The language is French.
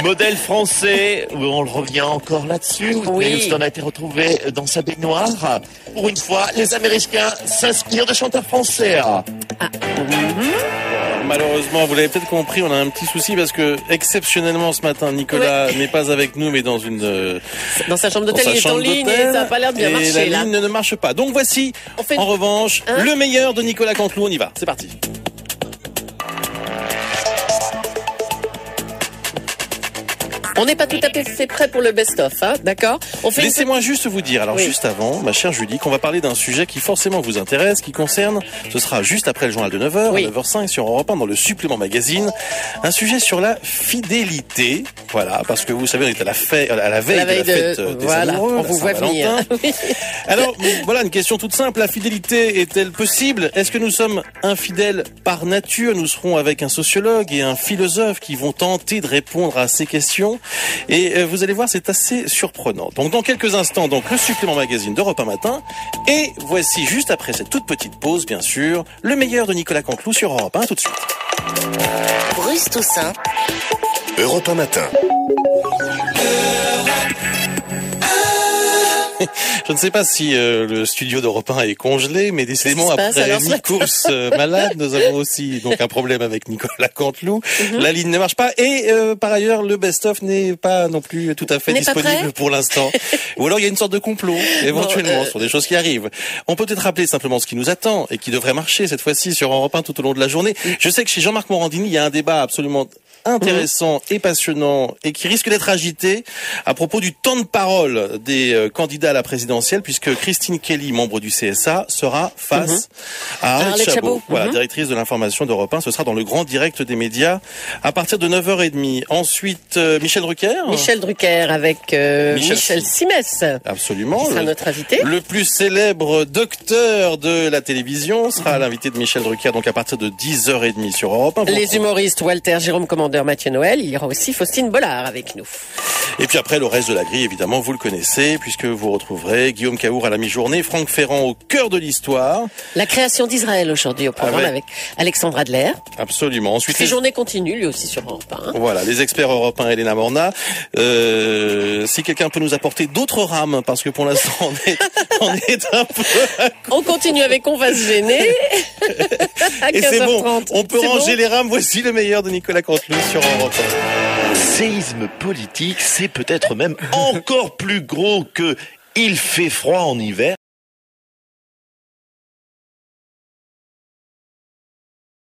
Modèle français, on le revient encore là-dessus. Oui. Houston a été retrouvé dans sa baignoire. Pour une fois, les Américains s'inspirent de chanteurs français. Malheureusement, vous l'avez peut-être compris, on a un petit souci parce que exceptionnellement ce matin, Nicolas n'est pas avec nous, mais dans sa chambre d'hôtel, il est en ligne et ça n'a pas l'air de bien marcher. Et la ligne ne marche pas. Donc voici, en revanche, le meilleur de Nicolas Canteloup. On y va, c'est parti. On n'est pas tout à fait prêt pour le best-of, hein, d'accord? Laissez-moi juste vous dire, juste avant, ma chère Julie, qu'on va parler d'un sujet qui forcément vous intéresse, qui concerne, ce sera juste après le journal de 9h, à 9h05 sur Europe 1 dans le supplément magazine, un sujet sur la fidélité. Voilà, parce que vous savez, on est à la veille de la fête des amoureux, on vous voit venir. Alors, voilà, une question toute simple. La fidélité est-elle possible? Est-ce que nous sommes infidèles par nature? Nous serons avec un sociologue et un philosophe qui vont tenter de répondre à ces questions. Et vous allez voir, c'est assez surprenant. Donc dans quelques instants, le supplément magazine d'Europe 1 Matin. Et voici, juste après cette toute petite pause, bien sûr, le meilleur de Nicolas Canteloup sur Europe 1. Tout de suite. Bruce Toussaint. Europe 1 Matin. Je ne sais pas si le studio d'Europe 1 est congelé, mais décidément après Nikos malade, nous avons aussi donc un problème avec Nicolas Canteloup. La ligne ne marche pas et par ailleurs le best-of n'est pas non plus tout à fait disponible pour l'instant. Ou alors il y a une sorte de complot éventuellement sur des choses qui arrivent. On peut peut-être rappeler simplement ce qui nous attend et qui devrait marcher cette fois-ci sur Europe 1 tout au long de la journée. Je sais que chez Jean-Marc Morandini, il y a un débat absolument intéressant et passionnant et qui risque d'être agité à propos du temps de parole des candidats à la présidentielle, puisque Christine Kelly, membre du CSA, sera face à Arlette Chabot, voilà, directrice de l'information d'Europe 1. Ce sera dans le grand direct des médias à partir de 9h30. Ensuite, Michel Drucker. Michel Drucker avec Michel Simès. Absolument. Qui sera notre invité. Le plus célèbre docteur de la télévision sera l'invité de Michel Drucker, donc à partir de 10h30 sur Europe 1. Les humoristes Walter Jérôme Commandeur, Mathieu Noël. Il y aura aussi Faustine Bollard avec nous. Et puis après, le reste de la grille, évidemment, vous le connaissez, puisque vous retrouverez Guillaume Cahour à la mi-journée, Franck Ferrand au cœur de l'histoire. La création d'Israël aujourd'hui au programme avec Alexandre Adler. Absolument. Ensuite, les journées continuent, lui aussi sur Europe 1. Voilà, les experts Europe 1, Elena Morna. Si quelqu'un peut nous apporter d'autres rames, parce que pour l'instant, on est un peu... On continue avec On va se gêner. Et c'est bon, on peut ranger les rames. Voici le meilleur de Nicolas Canteloup sur Europe 1. Séisme politique, c'est peut-être même encore plus gros que il fait froid en hiver.